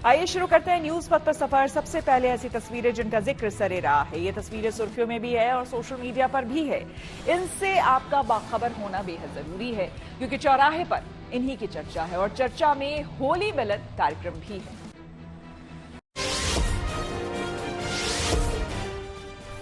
आइए शुरू करते हैं न्यूज पथ पर सफर। सबसे पहले ऐसी तस्वीरें जिनका जिक्र सरे रहा है। ये तस्वीरें सुर्खियों में भी है और सोशल मीडिया पर भी है। इनसे आपका बाखबर होना बेहद जरूरी है क्योंकि चौराहे पर इन्हीं की चर्चा है और चर्चा में होली मिलन कार्यक्रम भी है।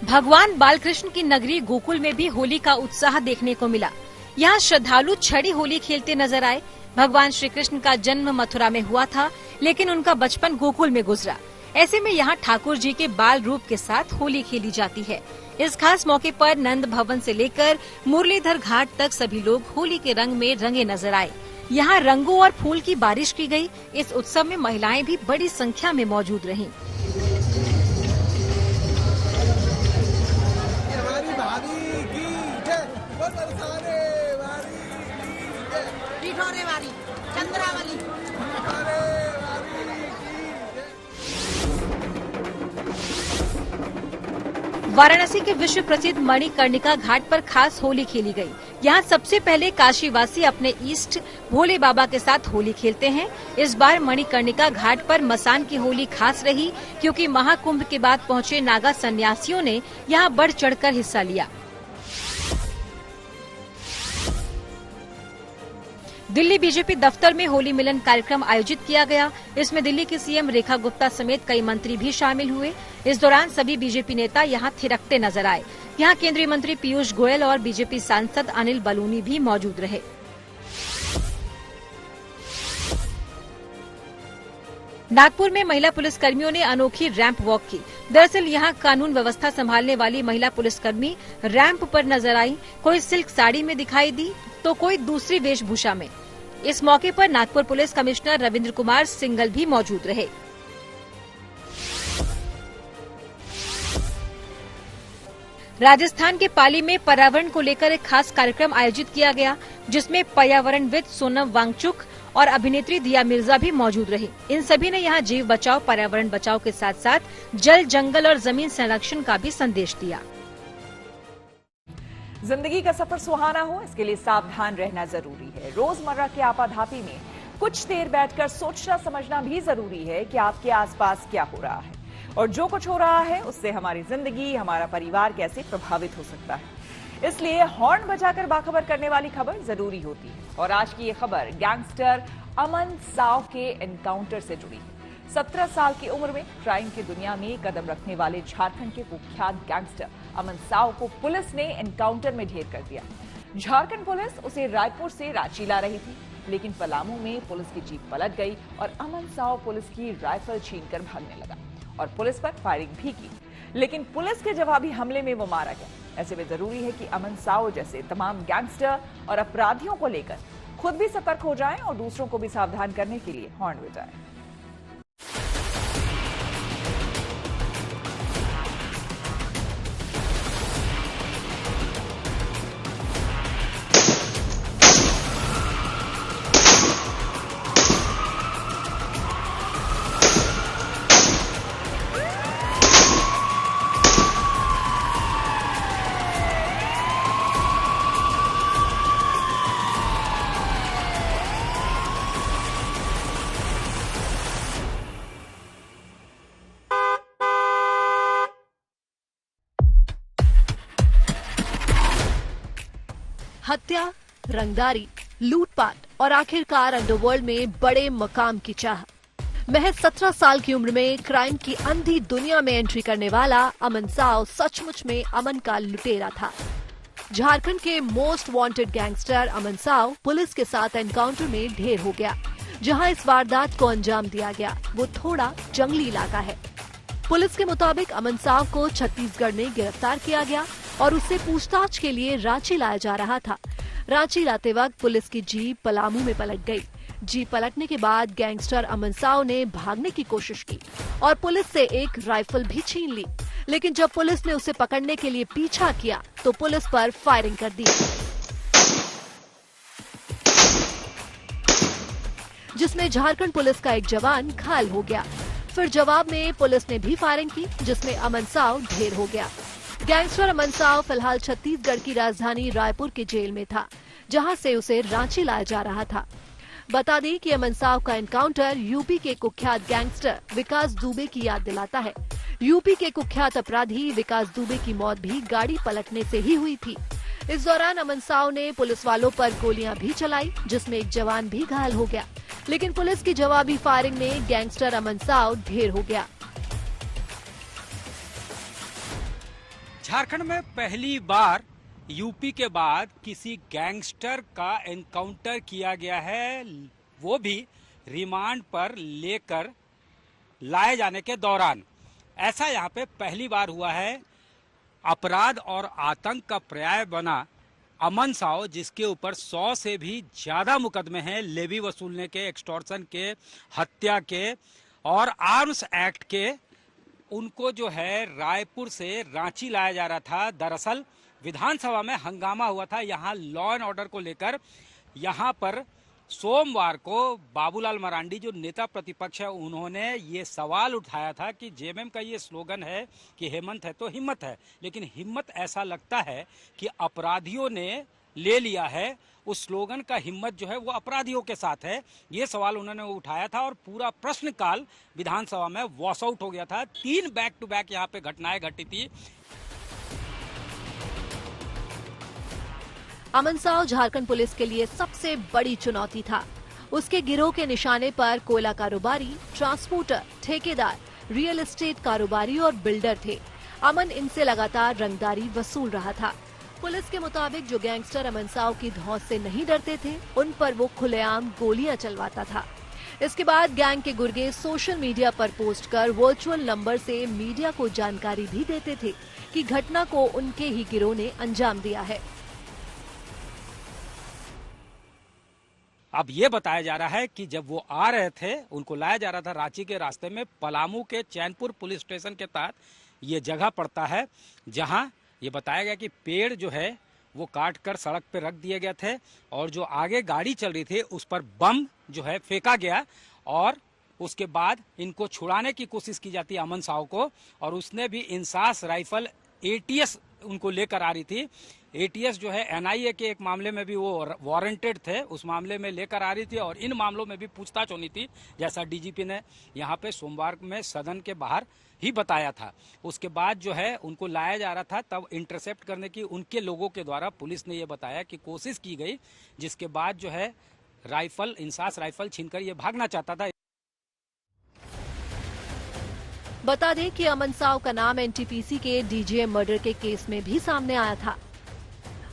भगवान बालकृष्ण की नगरी गोकुल में भी होली का उत्साह देखने को मिला। यहाँ श्रद्धालु छड़ी होली खेलते नजर आए। भगवान श्री कृष्ण का जन्म मथुरा में हुआ था, लेकिन उनका बचपन गोकुल में गुजरा। ऐसे में यहाँ ठाकुर जी के बाल रूप के साथ होली खेली जाती है। इस खास मौके पर नंद भवन से लेकर मुरलीधर घाट तक सभी लोग होली के रंग में रंगे नजर आए। यहाँ रंगों और फूल की बारिश की गई। इस उत्सव में महिलाएं भी बड़ी संख्या में मौजूद रहीं। वाराणसी के विश्व प्रसिद्ध मणिकर्णिका घाट पर खास होली खेली गई। यहाँ सबसे पहले काशीवासी अपने इष्ट भोले बाबा के साथ होली खेलते हैं। इस बार मणिकर्णिका घाट पर मसान की होली खास रही क्योंकि महाकुंभ के बाद पहुंचे नागा सन्यासियों ने यहाँ बढ़ चढ़कर हिस्सा लिया। दिल्ली बीजेपी दफ्तर में होली मिलन कार्यक्रम आयोजित किया गया। इसमें दिल्ली की सीएम रेखा गुप्ता समेत कई मंत्री भी शामिल हुए। इस दौरान सभी बीजेपी नेता यहां थिरकते नजर आए। यहां केंद्रीय मंत्री पीयूष गोयल और बीजेपी सांसद अनिल बलूनी भी मौजूद रहे। नागपुर में महिला पुलिसकर्मियों ने अनोखी रैंप वॉक की। दरअसल यहां कानून व्यवस्था संभालने वाली महिला पुलिसकर्मी रैंप पर नजर आई। कोई सिल्क साड़ी में दिखाई दी तो कोई दूसरी वेशभूषा में। इस मौके पर Nagpur police commissioner Ravindra Kumar single भी मौजूद रहे। राजस्थान के पाली में पर्यावरण को लेकर एक खास कार्यक्रम आयोजित किया गया, जिसमें पर्यावरणविद सोनम वांगचुक और अभिनेत्री दिया मिर्जा भी मौजूद रही। इन सभी ने यहाँ जीव बचाओ पर्यावरण बचाओ के साथ साथ जल जंगल और जमीन संरक्षण का भी संदेश दिया। जिंदगी का सफर सुहाना हो, इसके लिए सावधान रहना जरूरी है। रोजमर्रा की आपाधापी में कुछ देर बैठकर सोचना समझना भी जरूरी है कि आपके आसपास क्या हो रहा है और जो कुछ हो रहा है उससे हमारी जिंदगी, हमारा परिवार कैसे प्रभावित हो सकता है। इसलिए हॉर्न बजाकर बाखबर करने वाली खबर जरूरी होती है। और आज की ये खबर गैंगस्टर अमन साव के एनकाउंटर से जुड़ी है। 17 साल की उम्र में क्राइम की दुनिया में कदम रखने वाले झारखंड के कुख्यात गैंगस्टर अमन साव को पुलिस ने एनकाउंटर में ढेर कर दिया। झारखंड पुलिस उसे रायपुर से रांची ला रही थी, लेकिन पलामू में पुलिस की जीप पलट गई और अमन साव पुलिस की राइफल छीनकर भागने लगा और पुलिस पर फायरिंग भी की, लेकिन पुलिस के जवाबी हमले में वो मारा गया। ऐसे में जरूरी है कि अमन साव जैसे तमाम गैंगस्टर और अपराधियों को लेकर खुद भी सतर्क हो जाएं और दूसरों को भी सावधान करने के लिए हॉर्न बजाएं। हत्या, रंगदारी, लूटपाट और आखिरकार अंडरवर्ल्ड में बड़े मकाम की चाह। महज 17 साल की उम्र में क्राइम की अंधी दुनिया में एंट्री करने वाला अमन साव सचमुच में अमन का लुटेरा था। झारखंड के मोस्ट वांटेड गैंगस्टर अमन साव पुलिस के साथ एनकाउंटर में ढेर हो गया। जहां इस वारदात को अंजाम दिया गया वो थोड़ा जंगली इलाका है। पुलिस के मुताबिक अमन साव को छत्तीसगढ़ में गिरफ्तार किया गया और उससे पूछताछ के लिए रांची लाया जा रहा था। रांची लाते वक्त पुलिस की जीप पलामू में पलट गई। जीप पलटने के बाद गैंगस्टर अमन साव ने भागने की कोशिश की और पुलिस से एक राइफल भी छीन ली, लेकिन जब पुलिस ने उसे पकड़ने के लिए पीछा किया तो पुलिस पर फायरिंग कर दी, जिसमें झारखंड पुलिस का एक जवान घायल हो गया। फिर जवाब में पुलिस ने भी फायरिंग की, जिसमें अमन साव ढेर हो गया। गैंगस्टर अमन साव फिलहाल छत्तीसगढ़ की राजधानी रायपुर के जेल में था, जहां से उसे रांची लाया जा रहा था। बता दें कि अमन साव का एनकाउंटर यूपी के कुख्यात गैंगस्टर विकास दुबे की याद दिलाता है। यूपी के कुख्यात अपराधी विकास दुबे की मौत भी गाड़ी पलटने से ही हुई थी। इस दौरान अमन साव ने पुलिस वालों पर गोलियां भी चलाई, जिसमें एक जवान भी घायल हो गया, लेकिन पुलिस की जवाबी फायरिंग में गैंगस्टर अमन साव ढेर हो गया। झारखंड में पहली बार यूपी के बाद किसी गैंगस्टर का एनकाउंटर किया गया है, वो भी रिमांड पर लेकर लाए जाने के दौरान। ऐसा यहाँ पे पहली बार हुआ है। अपराध और आतंक का पर्याय बना अमन साव, जिसके ऊपर 100 से भी ज्यादा मुकदमे हैं, लेवी वसूलने के, एक्सटॉर्शन के, हत्या के और आर्म्स एक्ट के, उनको जो है रायपुर से रांची लाया जा रहा था। दरअसल विधानसभा में हंगामा हुआ था यहाँ लॉ एंड ऑर्डर को लेकर। यहाँ पर सोमवार को बाबूलाल मरांडी जो नेता प्रतिपक्ष है, उन्होंने ये सवाल उठाया था कि जेएमएम का ये स्लोगन है कि हेमंत है तो हिम्मत है, लेकिन हिम्मत ऐसा लगता है कि अपराधियों ने ले लिया है। उस स्लोगन का हिम्मत जो है वो अपराधियों के साथ है। ये सवाल उन्होंने उठाया था और पूरा प्रश्नकाल विधानसभा में वॉश आउट हो गया था। 3 बैक टू बैक यहाँ पे घटनाएं घटी थी। अमन साव झारखंड पुलिस के लिए सबसे बड़ी चुनौती था। उसके गिरोह के निशाने पर कोयला कारोबारी, ट्रांसपोर्टर, ठेकेदार, रियल एस्टेट कारोबारी और बिल्डर थे। अमन इनसे लगातार रंगदारी वसूल रहा था। पुलिस के मुताबिक जो गैंगस्टर अमन साव की धौंस से नहीं डरते थे, उन पर वो खुलेआम गोलियां चलवाता था। इसके बाद गैंग के गुर्गे सोशल मीडिया पर पोस्ट कर वर्चुअल नंबर से मीडिया को जानकारी भी देते थे कि घटना को उनके ही गिरोह ने अंजाम दिया है। अब ये बताया जा रहा है कि जब वो आ रहे थे, उनको लाया जा रहा था रांची के रास्ते में, पलामू के चैनपुर पुलिस स्टेशन के तहत ये जगह पड़ता है, जहां ये बताया गया कि पेड़ जो है वो काट कर सड़क पे रख दिए गए थे और जो आगे गाड़ी चल रही थी उस पर बम जो है फेंका गया और उसके बाद इनको छुड़ाने की कोशिश की जाती है अमन साव को। और उसने भी इंसास राइफल ATS उनको लेकर आ रही थी। ATS जो है NIA के एक मामले में भी वो वारंटेड थे, उस मामले में लेकर आ रही थी और इन मामलों में भी पूछताछ होनी थी, जैसा DGP ने यहाँ पे सोमवार में सदन के बाहर ही बताया था। उसके बाद जो है उनको लाया जा रहा था, तब इंटरसेप्ट करने की उनके लोगों के द्वारा पुलिस ने ये बताया कि कोशिश की गई, जिसके बाद जो है राइफल, इंसास राइफल छीनकर ये भागना चाहता था। बता दें कि अमन साव का नाम NTPC के DGM मर्डर के केस में भी सामने आया था।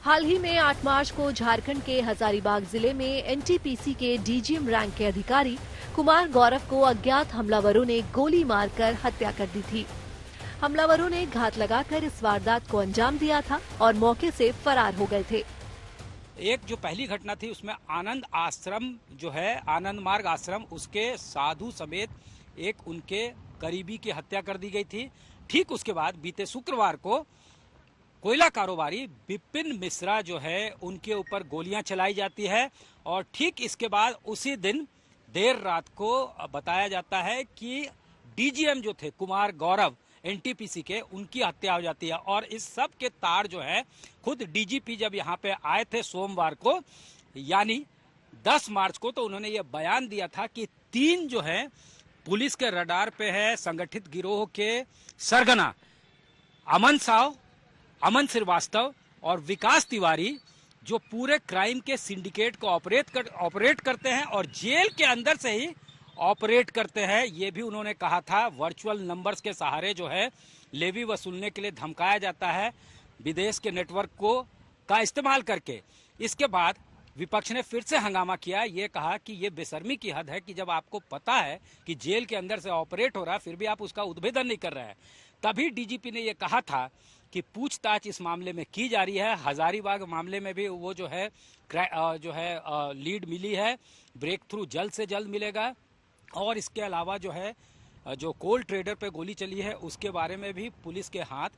हाल ही में 8 मार्च को झारखंड के हजारीबाग जिले में NTPC के DGM रैंक के अधिकारी कुमार गौरव को अज्ञात हमलावरों ने गोली मारकर हत्या कर दी थी। हमलावरों ने घात लगाकर इस वारदात को अंजाम दिया था और मौके से फरार हो गए थे। एक जो पहली घटना थी उसमें आनंद आश्रम जो है, आनंद मार्ग आश्रम, उसके साधु समेत एक उनके करीबी की हत्या कर दी गई थी। ठीक उसके बाद बीते शुक्रवार को कोयला कारोबारी विपिन मिश्रा जो है उनके ऊपर गोलियां चलाई जाती है और ठीक इसके बाद उसी दिन देर रात को बताया जाता है कि DGM जो थे कुमार गौरव NTPC के, उनकी हत्या हो जाती है। और इस सब के तार जो है खुद DGP जब यहाँ पे आए थे सोमवार को, यानी 10 मार्च को, तो उन्होंने ये बयान दिया था कि 3 जो है पुलिस के रडार पे है संगठित गिरोह के सरगना अमन साव, अमन श्रीवास्तव और विकास तिवारी, जो पूरे क्राइम के सिंडिकेट को ऑपरेट करते हैं और जेल के अंदर से ही ऑपरेट करते हैं। ये भी उन्होंने कहा था। वर्चुअल नंबर्स के सहारे जो है लेवी वसूलने के लिए धमकाया जाता है विदेश के नेटवर्क को का इस्तेमाल करके। इसके बाद विपक्ष ने फिर से हंगामा किया, ये कहा कि ये बेशर्मी की हद है कि जब आपको पता है कि जेल के अंदर से ऑपरेट हो रहा है, फिर भी आप उसका उद्भेदन नहीं कर रहे हैं। तभी DGP ने ये कहा था कि पूछताछ इस मामले में की जा रही है। हजारीबाग मामले में भी वो जो है लीड मिली है, ब्रेक थ्रू जल्द से जल्द मिलेगा। और इसके अलावा जो है जो कोल ट्रेडर पे गोली चली है उसके बारे में भी पुलिस के हाथ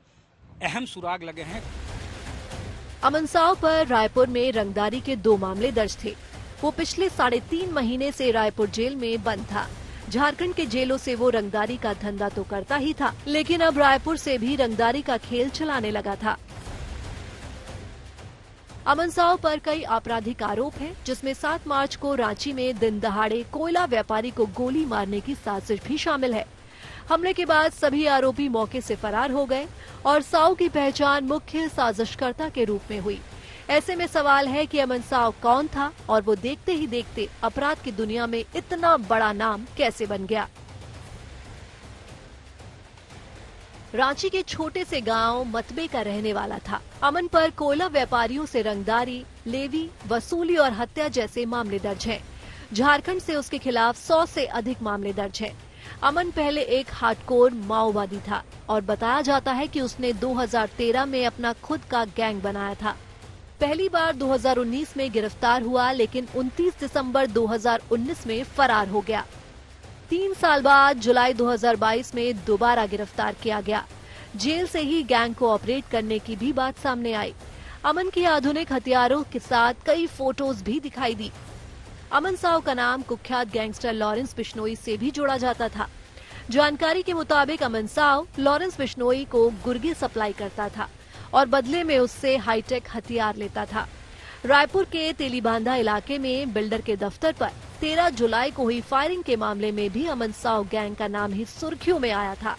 अहम सुराग लगे हैं। अमन साव पर रायपुर में रंगदारी के 2 मामले दर्ज थे। वो पिछले 3.5 महीने से रायपुर जेल में बंद था। झारखंड के जेलों से वो रंगदारी का धंधा तो करता ही था, लेकिन अब रायपुर से भी रंगदारी का खेल चलाने लगा था। अमन साव पर कई आपराधिक आरोप हैं, जिसमें 7 मार्च को रांची में दिन दहाड़े कोयला व्यापारी को गोली मारने की साजिश भी शामिल है। हमले के बाद सभी आरोपी मौके से फरार हो गए और साव की पहचान मुख्य साजिशकर्ता के रूप में हुई। ऐसे में सवाल है कि अमन साव कौन था और वो देखते ही देखते अपराध की दुनिया में इतना बड़ा नाम कैसे बन गया। रांची के छोटे से गांव मतबे का रहने वाला था। अमन पर कोयला व्यापारियों से रंगदारी, लेवी, वसूली और हत्या जैसे मामले दर्ज हैं। झारखंड से उसके खिलाफ 100 से अधिक मामले दर्ज हैं। अमन पहले एक हार्डकोर माओवादी था और बताया जाता है कि उसने 2013 में अपना खुद का गैंग बनाया था। पहली बार 2019 में गिरफ्तार हुआ, लेकिन 29 दिसंबर 2019 में फरार हो गया। 3 साल बाद जुलाई 2022 में दोबारा गिरफ्तार किया गया। जेल से ही गैंग को ऑपरेट करने की भी बात सामने आई। अमन की आधुनिक हथियारों के साथ कई फोटोज भी दिखाई दी। अमन साव का नाम कुख्यात गैंगस्टर लॉरेंस बिश्नोई से भी जोड़ा जाता था। जानकारी के मुताबिक अमन साव लॉरेंस बिश्नोई को गुर्गे सप्लाई करता था और बदले में उससे हाईटेक हथियार लेता था। रायपुर के तेलीबांधा इलाके में बिल्डर के दफ्तर पर 13 जुलाई को हुई फायरिंग के मामले में भी अमन साव गैंग का नाम ही सुर्खियों में आया था।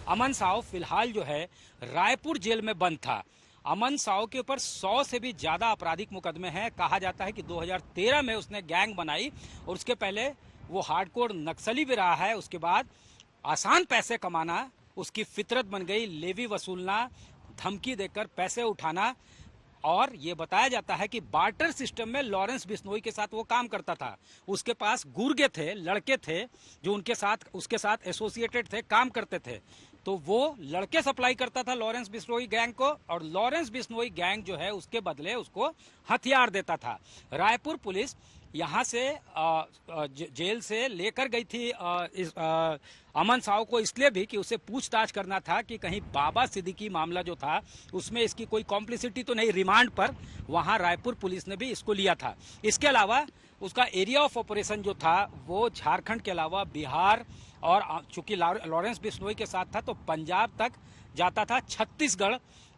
अमन साव फिलहाल जो है रायपुर जेल में बंद था। अमन साव के ऊपर 100 से भी ज्यादा आपराधिक मुकदमे हैं। कहा जाता है कि 2013 में उसने गैंग बनाई और उसके पहले वो हार्डकोर नक्सली भी रहा है। उसके बाद आसान पैसे कमाना उसकी फितरत बन गई, लेवी वसूलना, धमकी देकर पैसे उठाना। और ये बताया जाता है कि बार्टर सिस्टम में लॉरेंस बिश्नोई के साथ वो काम करता था। उसके पास गुर्गे थे, लड़के थे जो उसके साथ एसोसिएटेड थे, काम करते थे। तो वो लड़के सप्लाई करता था लॉरेंस बिश्नोई गैंग को और लॉरेंस बिश्नोई गैंग जो है उसके बदले उसको हथियार देता था। रायपुर पुलिस यहाँ से जेल से लेकर गई थी अमन साव को, इसलिए भी कि उसे पूछताछ करना था कि कहीं बाबा सिद्दीकी मामला जो था उसमें इसकी कोई कॉम्प्लिसिटी तो नहीं। रिमांड पर वहां रायपुर पुलिस ने भी इसको लिया था। इसके अलावा उसका एरिया ऑफ ऑपरेशन जो था वो झारखंड के अलावा बिहार और चूंकि लॉरेंस बिश्नोई के साथ था तो पंजाब तक जाता था।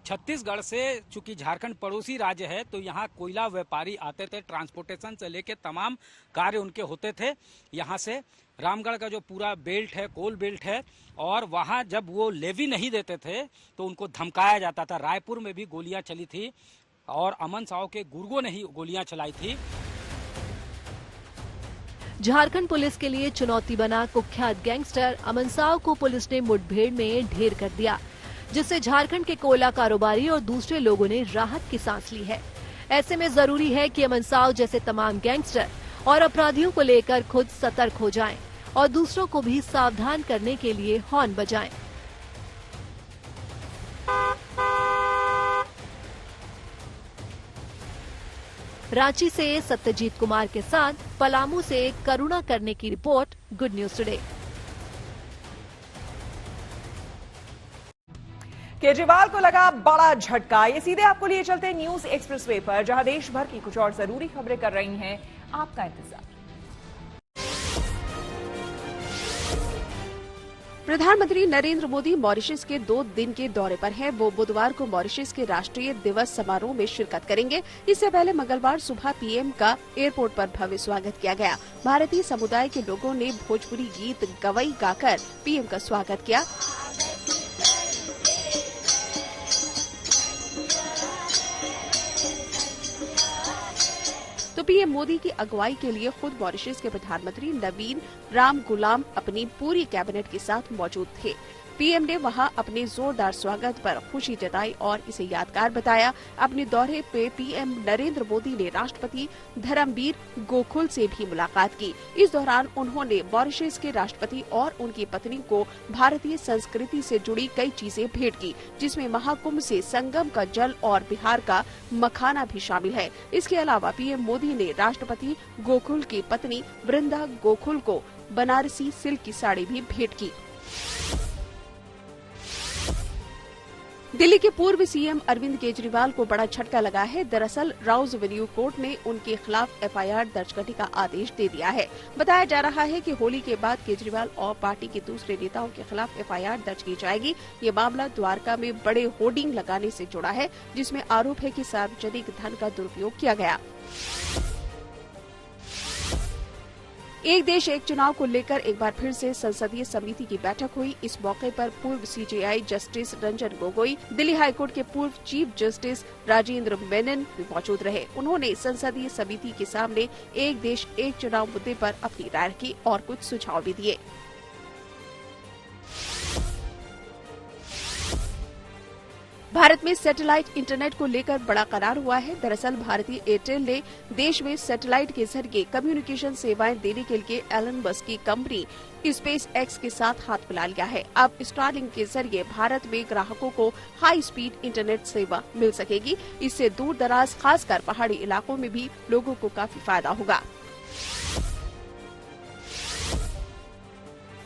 छत्तीसगढ़ से चूंकि झारखंड पड़ोसी राज्य है तो यहाँ कोयला व्यापारी आते थे, ट्रांसपोर्टेशन से लेके तमाम कार्य उनके होते थे। यहाँ से रामगढ़ का जो पूरा बेल्ट है, कोल बेल्ट है, और वहाँ जब वो लेवी नहीं देते थे तो उनको धमकाया जाता था। रायपुर में भी गोलियां चली थी और अमन साव के गुर्गों ने ही गोलियां चलाई थी। झारखंड पुलिस के लिए चुनौती बना कुख्यात गैंगस्टर अमन साव को पुलिस ने मुठभेड़ में ढेर कर दिया, जिससे झारखंड के कोयला कारोबारी और दूसरे लोगों ने राहत की सांस ली है। ऐसे में जरूरी है कि अमन साव जैसे तमाम गैंगस्टर और अपराधियों को लेकर खुद सतर्क हो जाएं और दूसरों को भी सावधान करने के लिए हॉर्न बजाएं। रांची से सत्यजीत कुमार के साथ पलामू से करुणा करने की report, good news today. Kejriwal को लगा बड़ा झटका। ये सीधे आपको लिए चलते हैं न्यूज एक्सप्रेसवे पर, जहां देश भर की कुछ और जरूरी खबरें कर रही हैं आपका इंतजार। प्रधानमंत्री नरेंद्र मोदी मॉरिशस के 2 दिन के दौरे पर हैं। वो बुधवार को मॉरिशस के राष्ट्रीय दिवस समारोह में शिरकत करेंगे। इससे पहले मंगलवार सुबह पीएम का एयरपोर्ट पर भव्य स्वागत किया गया। भारतीय समुदाय के लोगों ने भोजपुरी गीत गवई गाकर पीएम का स्वागत किया। तो पीएम मोदी की अगुवाई के लिए खुद मॉरिशस के प्रधानमंत्री नवीन राम गुलाम अपनी पूरी कैबिनेट के साथ मौजूद थे। पीएम ने वहां अपने जोरदार स्वागत पर खुशी जताई और इसे यादगार बताया। अपने दौरे पे पीएम नरेंद्र मोदी ने राष्ट्रपति धर्मवीर गोकुल से भी मुलाकात की। इस दौरान उन्होंने मॉरिशस के राष्ट्रपति और उनकी पत्नी को भारतीय संस्कृति से जुड़ी कई चीजें भेंट की, जिसमें महाकुंभ से संगम का जल और बिहार का मखाना भी शामिल है। इसके अलावा पीएम मोदी ने राष्ट्रपति गोकुल की पत्नी वृंदा गोकुल को बनारसी सिल्क की साड़ी भी भेंट की। दिल्ली के पूर्व सीएम अरविंद केजरीवाल को बड़ा झटका लगा है। दरअसल राउज एवेन्यू कोर्ट ने उनके खिलाफ एफआईआर दर्ज करने का आदेश दे दिया है। बताया जा रहा है कि होली के बाद केजरीवाल और पार्टी के दूसरे नेताओं के खिलाफ एफआईआर दर्ज की जाएगी। ये मामला द्वारका में बड़े होर्डिंग लगाने से जुड़ा है, जिसमें आरोप है कि सार्वजनिक धन का दुरुपयोग किया गया। एक देश एक चुनाव को लेकर एक बार फिर से संसदीय समिति की बैठक हुई। इस मौके पर पूर्व CJI justice Ranjan Gogoi, Delhi high court के पूर्व चीफ जस्टिस राजेंद्र मेनन भी मौजूद रहे। उन्होंने संसदीय समिति के सामने एक देश एक चुनाव मुद्दे पर अपनी राय रखी और कुछ सुझाव भी दिए। भारत में सैटेलाइट इंटरनेट को लेकर बड़ा करार हुआ है। दरअसल भारतीय एयरटेल ने देश में सैटेलाइट के जरिए कम्युनिकेशन सेवाएं देने के लिए एलन मस्क की कंपनी स्पेस एक्स के साथ हाथ मिला लिया है। अब स्टारलिंक के जरिए भारत में ग्राहकों को हाई स्पीड इंटरनेट सेवा मिल सकेगी। इससे दूर दराज खासकर पहाड़ी इलाकों में भी लोगों को काफी फायदा होगा।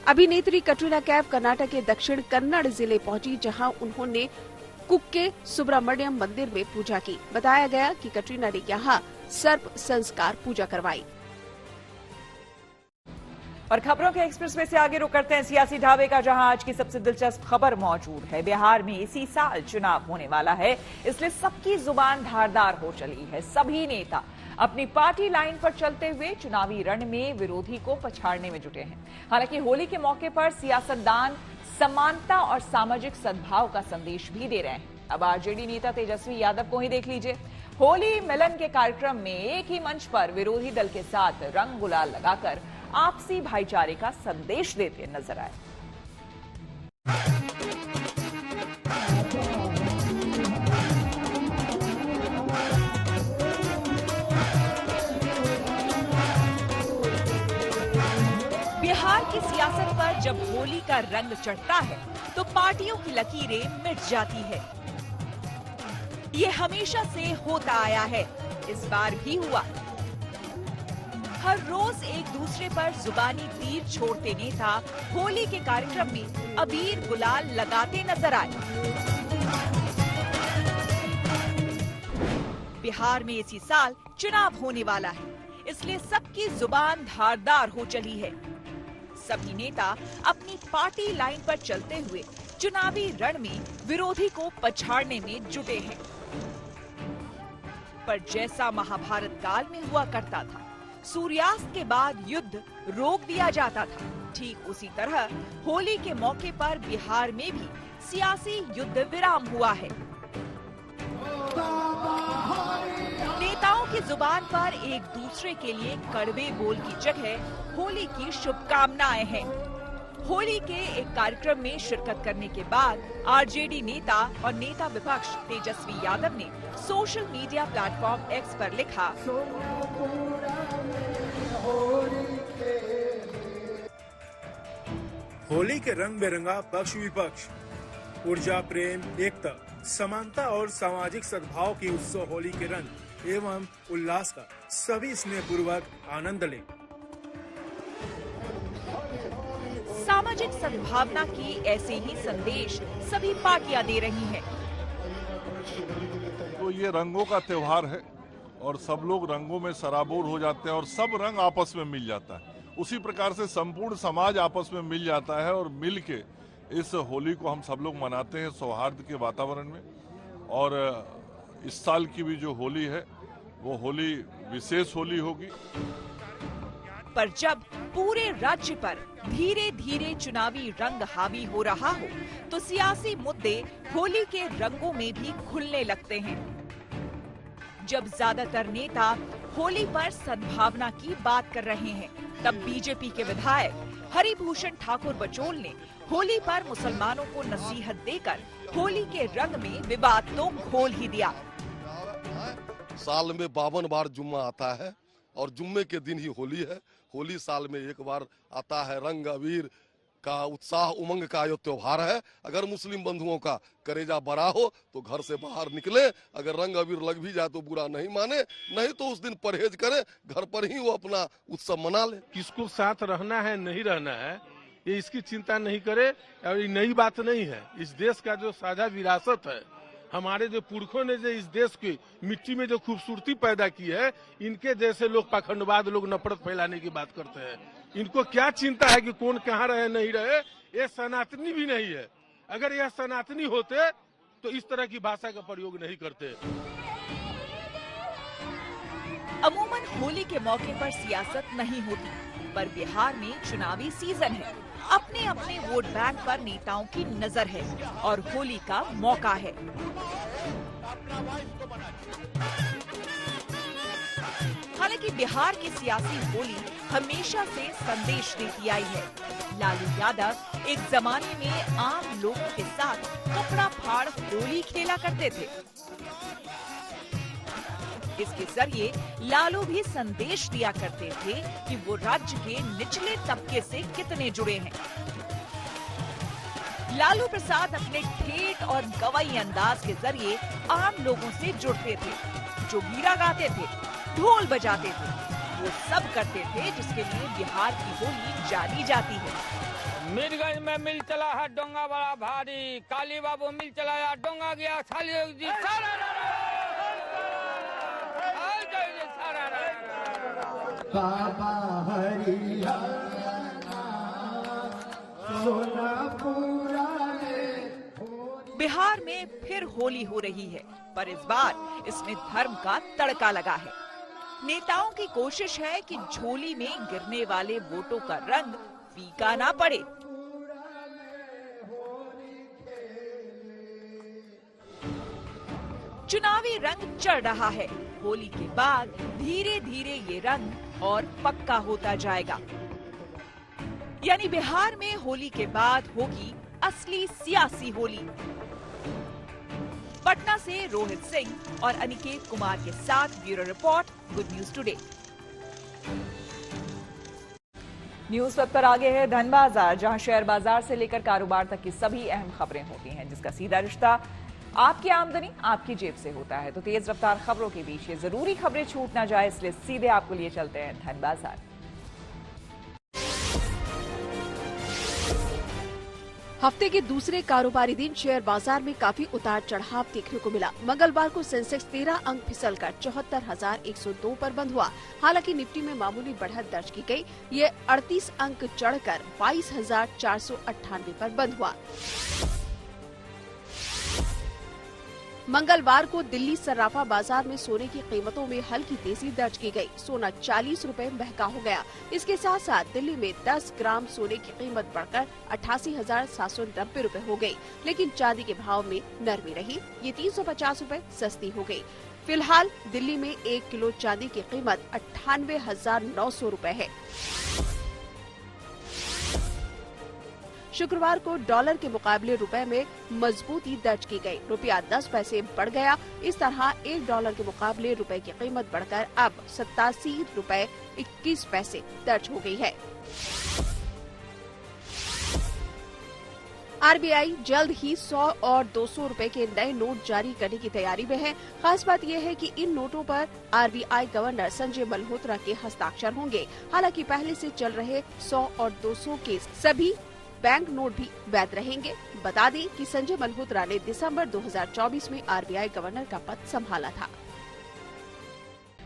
अभिनेत्री कटरीना कैफ कर्नाटक के दक्षिण कन्नड़ जिले पहुंची, जहां उन्होंने कुक्के सुब्रमण्यम मंदिर में पूजा की। बताया गया कि कटरीना ने यहाँ सर्प संस्कार पूजा करवाई। और खबरों के एक्सप्रेस में से आगे रुक करते हैं सियासी ढाबे का, जहां आज की सबसे दिलचस्प खबर मौजूद है। बिहार में इसी साल चुनाव होने वाला है, इसलिए सबकी जुबान धारदार हो चली है। सभी नेता अपनी पार्टी लाइन पर चलते हुए चुनावी रण में विरोधी को पछाड़ने में जुटे हैं। हालांकि होली के मौके पर सियासतदान समानता और सामाजिक सद्भाव का संदेश भी दे रहे हैं। अब आरजेडी नेता तेजस्वी यादव को ही देख लीजिए। होली मिलन के कार्यक्रम में एक ही मंच पर विरोधी दल के साथ रंग गुलाल लगाकर आपसी भाईचारे का संदेश देते नजर आए। बिहार की सियासत पर जब होली का रंग चढ़ता है तो पार्टियों की लकीरें मिट जाती है। ये हमेशा से होता आया है, इस बार भी हुआ। हर रोज एक दूसरे पर जुबानी तीर छोड़ते नेता होली के कार्यक्रम में अबीर गुलाल लगाते नजर आए। बिहार में इसी साल चुनाव होने वाला है, इसलिए सबकी जुबान धारदार हो चली है। सभी नेता अपनी पार्टी लाइन पर चलते हुए चुनावी रण में विरोधी को पछाड़ने में जुटे हैं। पर जैसा महाभारत काल में हुआ करता था, सूर्यास्त के बाद युद्ध रोक दिया जाता था, ठीक उसी तरह होली के मौके पर बिहार में भी सियासी युद्ध विराम हुआ है। नेताओं की जुबान पर एक दूसरे के लिए कड़वे बोल की जगह होली की शुभकामनाएं हैं। होली के एक कार्यक्रम में शिरकत करने के बाद आरजेडी नेता और नेता विपक्ष तेजस्वी यादव ने सोशल मीडिया प्लेटफॉर्म एक्स पर लिखा, होली के रंग बेरंगा पक्ष विपक्ष, ऊर्जा, प्रेम, एकता, समानता और सामाजिक सद्भाव की उत्सव होली के रंग एवं उल्लास का सभी स्नेहपूर्वक आनंद लें। सामाजिक सद्भावना की ऐसे ही संदेश सभी पार्टियां दे रही हैं। तो ये रंगों का त्योहार है और सब लोग रंगों में सराबोर हो जाते हैं और सब रंग आपस में मिल जाता है। उसी प्रकार से संपूर्ण समाज आपस में मिल जाता है और मिल के इस होली को हम सब लोग मनाते हैं सौहार्द के वातावरण में। और इस साल की भी जो होली है वो होली विशेष होली होगी। पर जब पूरे राज्य पर धीरे धीरे चुनावी रंग हावी हो रहा हो तो सियासी मुद्दे होली के रंगों में भी खुलने लगते हैं। जब ज्यादातर नेता होली पर सद्भावना की बात कर रहे हैं, तब बीजेपी के विधायक हरिभूषण ठाकुर बचौल ने होली पर मुसलमानों को नसीहत देकर होली के रंग में विवाद तो घोल ही दिया। साल में 52 बार जुम्मा आता है और जुम्मे के दिन ही होली है। होली साल में एक बार आता है। रंग अबीर का उत्साह उमंग का यो त्योहार है। अगर मुस्लिम बंधुओं का करेजा बड़ा हो तो घर से बाहर निकले। अगर रंग अबीर लग भी जाए तो बुरा नहीं माने, नहीं तो उस दिन परहेज करे, घर पर ही वो अपना उत्सव मना ले। किसको साथ रहना है नहीं रहना है ये इसकी चिंता नहीं करे। और ये नई बात नहीं है, इस देश का जो साझा विरासत है, हमारे जो पुरखों ने जो इस देश की मिट्टी में जो खूबसूरती पैदा की है, इनके जैसे लोग पाखंडवाद लोग नफरत फैलाने की बात करते हैं। इनको क्या चिंता है कि कौन कहाँ रहे नहीं रहे, ये सनातनी भी नहीं है। अगर यह सनातनी होते तो इस तरह की भाषा का प्रयोग नहीं करते। अमूमन होली के मौके पर सियासत नहीं होती, पर बिहार में चुनावी सीजन है। अपने अपने वोट बैंक पर नेताओं की नजर है और होली का मौका है। हालांकि बिहार की सियासी होली हमेशा से संदेश देती आई है। लालू यादव एक जमाने में आम लोगों के साथ कपड़ा फाड़ होली खेला करते थे। इसके जरिए लालू भी संदेश दिया करते थे कि वो राज्य के निचले तबके से कितने जुड़े हैं। लालू प्रसाद अपने ठेठ और गवई अंदाज के जरिए आम लोगों से जुड़ते थे, जो वीरा गाते थे, ढोल बजाते थे, वो सब करते थे जिसके लिए बिहार की होली जानी जाती है। मीरगंज में मिल चला है डोंगा बड़ा भारी, काली बाबू मिल चलाया डोंगा गया बाबा हरिया बिहार में फिर होली हो रही है, पर इस बार इसमें धर्म का तड़का लगा है। नेताओं की कोशिश है कि झोली में गिरने वाले वोटों का रंग फीका ना पड़े। चुनावी रंग चढ़ रहा है। होली के बाद धीरे धीरे ये रंग और पक्का होता जाएगा। यानी बिहार में होली के बाद होगी असली सियासी होली। पटना से रोहित सिंह और अनिकेत कुमार के साथ bureau report, good news today. News web पर आगे है धन बाजार, जहां शेयर बाजार से लेकर कारोबार तक की सभी अहम खबरें होती हैं, जिसका सीधा रिश्ता आपकी आमदनी आपकी जेब से होता है। तो तेज रफ्तार खबरों के बीच ये जरूरी खबरें छूट ना जाए, इसलिए सीधे आपको लिए चलते हैं धन बाजार। हफ्ते के दूसरे कारोबारी दिन शेयर बाजार में काफी उतार चढ़ाव देखने को मिला। मंगलवार को सेंसेक्स 13 अंक फिसलकर 74,102 पर बंद हुआ। हालांकि निफ्टी में मामूली बढ़त दर्ज की गई। ये 38 अंक चढ़कर 22,498 पर बंद हुआ। मंगलवार को दिल्ली सर्राफा बाजार में सोने की कीमतों में हल्की तेजी दर्ज की गई। सोना 40 रुपए महंगा हो गया। इसके साथ साथ दिल्ली में 10 ग्राम सोने की कीमत बढ़कर 88,790 रुपए हो गई, लेकिन चांदी के भाव में नरमी रही। ये 350 रुपए सस्ती हो गई। फिलहाल दिल्ली में 1 किलो चांदी की कीमत 98,900 रुपए है। शुक्रवार को डॉलर के मुकाबले रुपए में मजबूती दर्ज की गई। रुपया 10 पैसे बढ़ गया। इस तरह $1 के मुकाबले रुपए की कीमत बढ़कर अब 87 रुपए 21 पैसे दर्ज हो गई है। आरबीआई जल्द ही 100 और 200 रुपए के नए नोट जारी करने की तैयारी में है। खास बात यह है कि इन नोटों पर आरबीआई गवर्नर संजय मल्होत्रा के हस्ताक्षर होंगे। हालांकि पहले से चल रहे 100 और 200 के सभी बैंक नोट भी वैध रहेंगे। बता दें कि संजय मल्होत्रा ने दिसंबर 2024 में आरबीआई गवर्नर का पद संभाला था।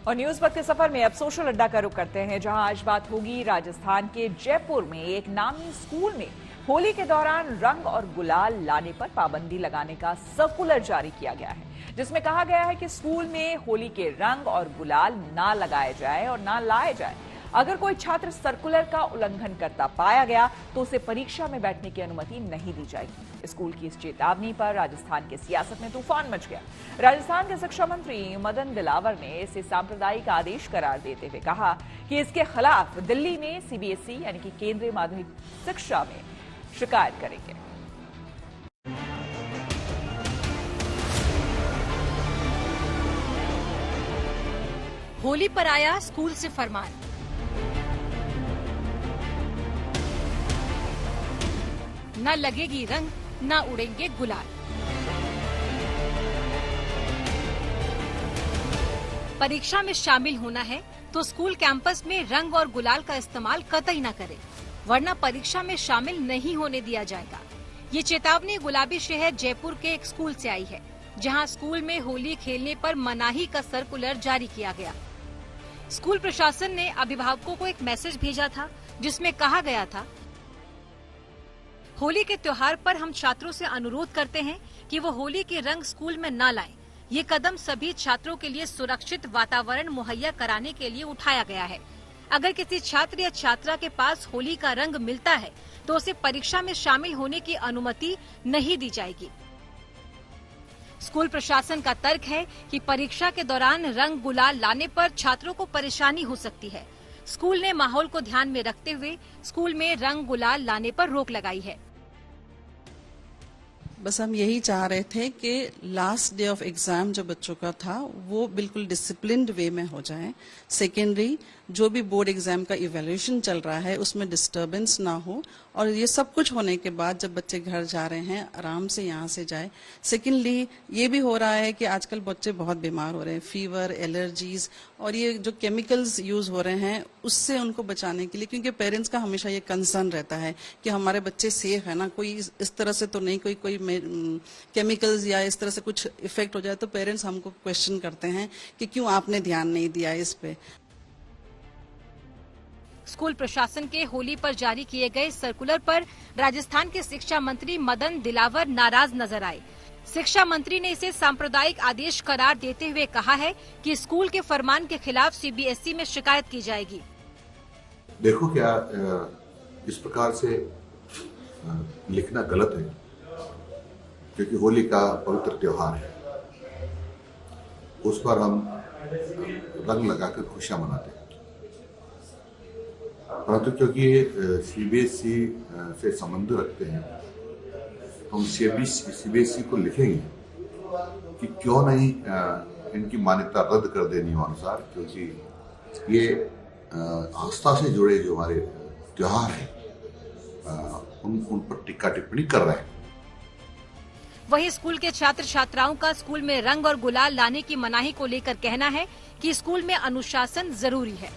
और न्यूज वक्त के सफर में अब सोशल अड्डा का रुख करते हैं, जहां आज बात होगी राजस्थान के जयपुर में एक नामी स्कूल में होली के दौरान रंग और गुलाल लाने पर पाबंदी लगाने का सर्कुलर जारी किया गया है, जिसमें कहा गया है कि स्कूल में होली के रंग और गुलाल ना लगाए जाए और ना लाए जाए। अगर कोई छात्र सर्कुलर का उल्लंघन करता पाया गया तो उसे परीक्षा में बैठने की अनुमति नहीं दी जाएगी। स्कूल की इस चेतावनी पर राजस्थान की सियासत में तूफान मच गया। राजस्थान के शिक्षा मंत्री मदन दिलावर ने इसे सांप्रदायिक आदेश करार देते हुए कहा कि इसके खिलाफ दिल्ली में सीबीएसई यानी कि केंद्रीय माध्यमिक शिक्षा में शिकायत करेंगे। होली पर आया स्कूल से फरमान। न लगेगी रंग, न उड़ेंगे गुलाल। परीक्षा में शामिल होना है तो स्कूल कैंपस में रंग और गुलाल का इस्तेमाल कतई न करें। वरना परीक्षा में शामिल नहीं होने दिया जाएगा। ये चेतावनी गुलाबी शहर जयपुर के एक स्कूल से आई है, जहां स्कूल में होली खेलने पर मनाही का सर्कुलर जारी किया गया। स्कूल प्रशासन ने अभिभावकों को एक मैसेज भेजा था, जिसमें कहा गया था, होली के त्योहार पर हम छात्रों से अनुरोध करते हैं कि वो होली के रंग स्कूल में न लाएं। ये कदम सभी छात्रों के लिए सुरक्षित वातावरण मुहैया कराने के लिए उठाया गया है। अगर किसी छात्र या छात्रा के पास होली का रंग मिलता है तो उसे परीक्षा में शामिल होने की अनुमति नहीं दी जाएगी। स्कूल प्रशासन का तर्क है कि परीक्षा के दौरान रंग गुलाल लाने पर छात्रों को परेशानी हो सकती है। स्कूल ने माहौल को ध्यान में रखते हुए स्कूल में रंग गुलाल लाने पर रोक लगाई है। बस हम यही चाह रहे थे कि लास्ट डे ऑफ एग्जाम जो बच्चों का था वो बिल्कुल डिसिप्लिन्ड वे में हो जाए। सेकेंडरी जो भी बोर्ड एग्जाम का इवैल्यूएशन चल रहा है उसमें डिस्टरबेंस ना हो, और ये सब कुछ होने के बाद जब बच्चे घर जा रहे हैं आराम से यहाँ से जाए। सेकेंडली ये भी हो रहा है कि आजकल बच्चे बहुत बीमार हो रहे हैं, फीवर, एलर्जीज, और ये जो केमिकल्स यूज हो रहे हैं उससे उनको बचाने के लिए, क्योंकि पेरेंट्स का हमेशा ये कंसर्न रहता है कि हमारे बच्चे सेफ है ना, कोई इस तरह से तो नहीं कोई केमिकल्स या इस तरह से कुछ इफेक्ट हो जाए तो पेरेंट्स हमको क्वेश्चन करते हैं कि क्यों आपने ध्यान नहीं दिया इस पे। स्कूल प्रशासन के होली पर जारी किए गए सर्कुलर पर राजस्थान के शिक्षा मंत्री मदन दिलावर नाराज नजर आए। शिक्षा मंत्री ने इसे सांप्रदायिक आदेश करार देते हुए कहा है कि स्कूल के फरमान के खिलाफ सीबीएसई में शिकायत की जाएगी। देखो क्या इस प्रकार से लिखना गलत है, क्योंकि होली का पवित्र त्योहार है, उस पर हम रंग लगाकर खुशियां मनाते हैं। परंतु क्योंकि ये सीबीएसई से संबंध रखते हैं, हम सीबीएसई को लिखेंगे कि क्यों नहीं इनकी मान्यता रद्द कर देनी हो अनुसार, क्योंकि ये आस्था से जुड़े जो हमारे त्योहार हैं उन पर टीका टिप्पणी कर रहे हैं। वहीं स्कूल के छात्र छात्राओं का स्कूल में रंग और गुलाल लाने की मनाही को लेकर कहना है कि स्कूल में अनुशासन जरूरी है।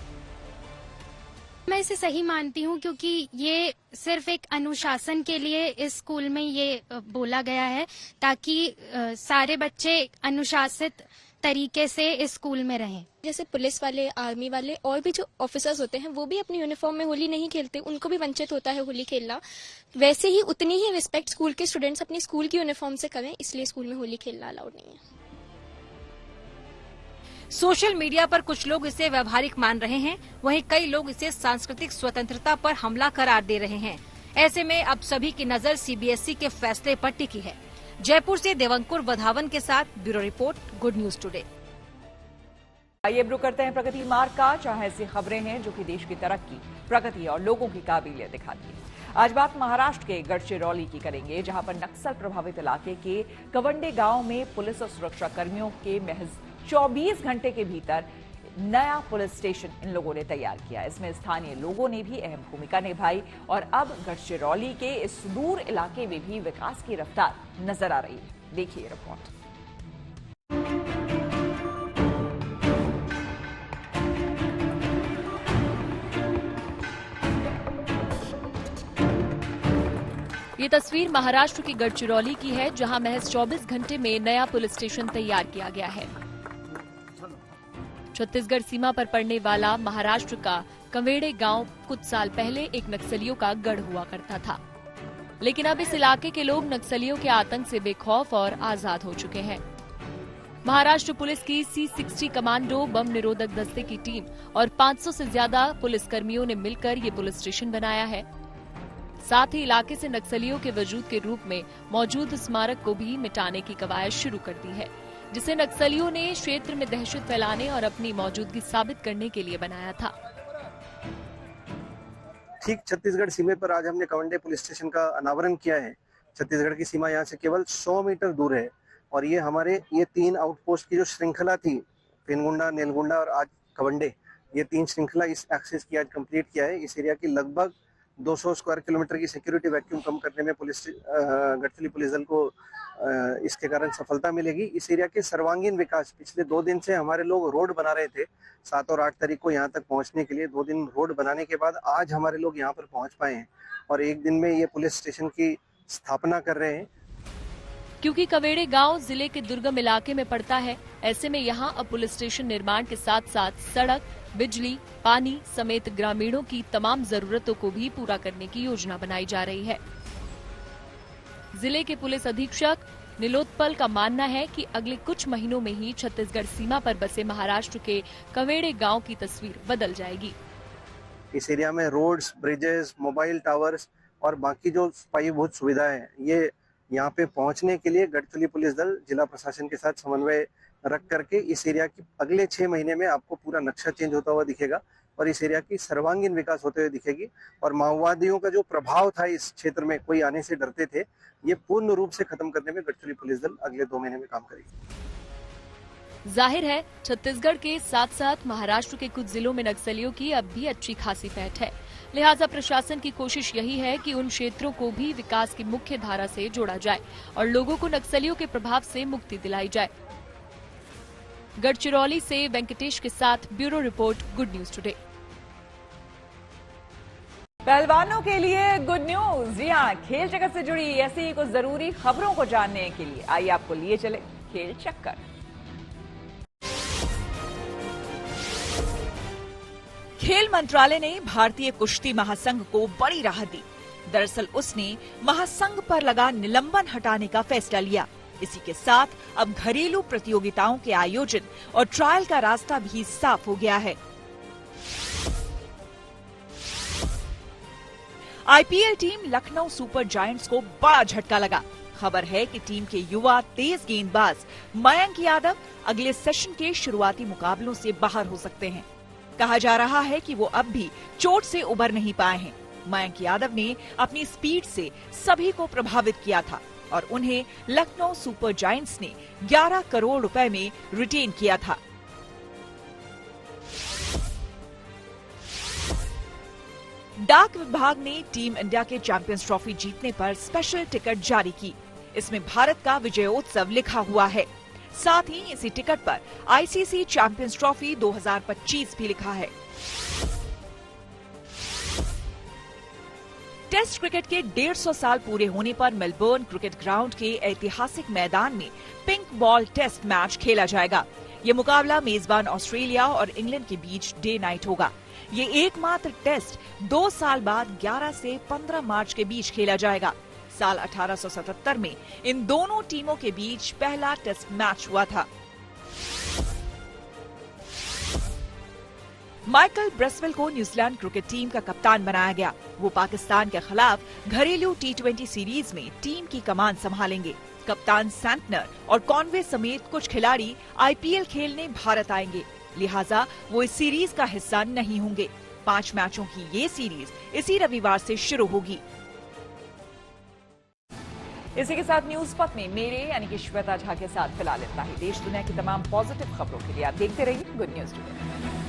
मैं इसे सही मानती हूँ, क्योंकि ये सिर्फ एक अनुशासन के लिए इस स्कूल में ये बोला गया है, ताकि सारे बच्चे अनुशासित तरीके से इस स्कूल में रहें। जैसे पुलिस वाले, आर्मी वाले और भी जो ऑफिसर्स होते हैं वो भी अपनी यूनिफॉर्म में होली नहीं खेलते, उनको भी वंचित होता है होली खेलना। वैसे ही उतनी ही रिस्पेक्ट स्कूल के स्टूडेंट्स अपनी स्कूल की यूनिफॉर्म से करें, इसलिए स्कूल में होली खेलना अलाउड नहीं है। सोशल मीडिया पर कुछ लोग इसे व्यवहारिक मान रहे हैं, वहीं कई लोग इसे सांस्कृतिक स्वतंत्रता पर हमला करार दे रहे हैं। ऐसे में अब सभी की नजर सीबीएसई के फैसले पर टिकी है। जयपुर से देवंकुर वधावन के साथ bureau report, good news today. आइए ब्रू करते हैं प्रगति मार्ग का, जहां ऐसी खबरें हैं जो कि देश की तरक्की, प्रगति और लोगों की काबिलियत दिखाती है। आज बात महाराष्ट्र के गढ़चिरौली की करेंगे, जहां पर नक्सल प्रभावित इलाके के कवंडे गांव में पुलिस और सुरक्षा कर्मियों के महज 24 घंटे के भीतर नया पुलिस स्टेशन इन लोगों ने तैयार किया। इसमें स्थानीय लोगों ने भी अहम भूमिका निभाई और अब गढ़चिरौली के इस सुदूर इलाके में भी विकास की रफ्तार नजर आ रही है। देखिए रिपोर्ट। ये तस्वीर महाराष्ट्र की गढ़चिरौली की है, जहां महज 24 घंटे में नया पुलिस स्टेशन तैयार किया गया है। छत्तीसगढ़ सीमा पर पड़ने वाला महाराष्ट्र का कंवेड़े गांव कुछ साल पहले एक नक्सलियों का गढ़ हुआ करता था, लेकिन अब इस इलाके के लोग नक्सलियों के आतंक से बेखौफ और आजाद हो चुके हैं। महाराष्ट्र पुलिस की C60 कमांडो बम निरोधक दस्ते की टीम और 500 से ज्यादा पुलिसकर्मियों ने मिलकर ये पुलिस स्टेशन बनाया है। साथ ही इलाके से नक्सलियों के वजूद के रूप में मौजूद स्मारक को भी मिटाने की कवायद शुरू कर दी है, जिसे नक्सलियों ने क्षेत्र में दहशत फैलाने और अपनी मौजूदगी साबित करने के लिए बनाया था। ठीक छत्तीसगढ़ सीमा पर आज हमने कवंडे पुलिस स्टेशन का अनावरण किया है। छत्तीसगढ़ की सीमा यहाँ से केवल 100 मीटर दूर है और ये हमारे 3 आउटपोस्ट की जो श्रृंखला थी, पेनगुंडा, नेलगुंडा और आज कवंडे, ये 3 श्रृंखला इस एक्सेस की आज कंप्लीट किया है। इस एरिया की लगभग 200 स्क्वायर किलोमीटर की सिक्योरिटी वैक्यूम कम करने में गढ़चिली पुलिस दल को इसके कारण सफलता मिलेगी। इस एरिया के सर्वांगीण विकास, पिछले 2 दिन से हमारे लोग रोड बना रहे थे 7 और 8 तारीख को यहाँ तक पहुँचने के लिए। 2 दिन रोड बनाने के बाद आज हमारे लोग यहाँ पर पहुँच पाए हैं और एक दिन में ये पुलिस स्टेशन की स्थापना कर रहे हैं। क्योंकि कवेड़े गांव जिले के दुर्गम इलाके में पड़ता है, ऐसे में यहां अब पुलिस स्टेशन निर्माण के साथ साथ सड़क, बिजली, पानी समेत ग्रामीणों की तमाम जरूरतों को भी पूरा करने की योजना बनाई जा रही है। जिले के पुलिस अधीक्षक नीलोत्पल का मानना है कि अगले कुछ महीनों में ही छत्तीसगढ़ सीमा पर बसे महाराष्ट्र के कवेड़े गांव की तस्वीर बदल जाएगी। इस एरिया में रोड्स, ब्रिजेस, मोबाइल टावर्स और बाकी जो पायाभूत सुविधाएं हैं, ये यहाँ पे पहुंचने के लिए गढ़चिली पुलिस दल जिला प्रशासन के साथ समन्वय रख करके इस एरिया की अगले 6 महीने में आपको पूरा नक्शा चेंज होता हुआ दिखेगा और इस एरिया की सर्वांगीण विकास होते हुए दिखेगी। और माओवादियों का जो प्रभाव था इस क्षेत्र में, कोई आने से डरते थे, ये पूर्ण रूप से खत्म करने में गढ़चिली पुलिस दल अगले 2 महीने में काम करेगी। जाहिर है छत्तीसगढ़ के साथ साथ महाराष्ट्र के कुछ जिलों में नक्सलियों की अब भी अच्छी खासी पैठ है। लिहाजा प्रशासन की कोशिश यही है कि उन क्षेत्रों को भी विकास की मुख्य धारा से जोड़ा जाए और लोगों को नक्सलियों के प्रभाव से मुक्ति दिलाई जाए। गढ़चिरौली से वेंकटेश के साथ bureau report, good news today. पहलवानों के लिए गुड न्यूज। जी हाँ, खेल जगत से जुड़ी ऐसी ही कुछ जरूरी खबरों को जानने के लिए आइए आपको लिए चले खेल चक्कर। खेल मंत्रालय ने भारतीय कुश्ती महासंघ को बड़ी राहत दी। दरअसल उसने महासंघ पर लगा निलंबन हटाने का फैसला लिया। इसी के साथ अब घरेलू प्रतियोगिताओं के आयोजन और ट्रायल का रास्ता भी साफ हो गया है। IPL team Lucknow super giants को बड़ा झटका लगा। खबर है कि टीम के युवा तेज गेंदबाज मयंक यादव अगले सेशन के शुरुआती मुकाबलों से बाहर हो सकते हैं। कहा जा रहा है कि वो अब भी चोट से उबर नहीं पाए हैं। मयंक यादव ने अपनी स्पीड से सभी को प्रभावित किया था और उन्हें लखनऊ सुपर जायंट्स ने 11 करोड़ रुपए में रिटेन किया था। डाक विभाग ने टीम इंडिया के चैंपियंस ट्रॉफी जीतने पर स्पेशल टिकट जारी की। इसमें भारत का विजयोत्सव लिखा हुआ है। साथ ही इसी टिकट पर आईसीसी चैंपियंस ट्रॉफी 2025 भी लिखा है। टेस्ट क्रिकेट के 150 साल पूरे होने पर मेलबर्न क्रिकेट ग्राउंड के ऐतिहासिक मैदान में पिंक बॉल टेस्ट मैच खेला जाएगा। ये मुकाबला मेजबान ऑस्ट्रेलिया और इंग्लैंड के बीच डे नाइट होगा। ये एकमात्र टेस्ट 2 साल बाद 11 से 15 मार्च के बीच खेला जाएगा। साल 1877 में इन दोनों टीमों के बीच पहला टेस्ट मैच हुआ था। माइकल ब्रेसवेल को न्यूजीलैंड क्रिकेट टीम का कप्तान बनाया गया। वो पाकिस्तान के खिलाफ घरेलू T20 सीरीज में टीम की कमान संभालेंगे। कप्तान सैंटनर और कॉनवे समेत कुछ खिलाड़ी आईपीएल खेलने भारत आएंगे, लिहाजा वो इस सीरीज का हिस्सा नहीं होंगे। 5 मैचों की ये सीरीज इसी रविवार से शुरू होगी। इसी के साथ न्यूज पथ में मेरे यानी कि श्वेता झा के साथ फिलहाल इतना ही। देश दुनिया की तमाम पॉजिटिव खबरों के लिए आप देखते रहिए गुड न्यूज टुडे।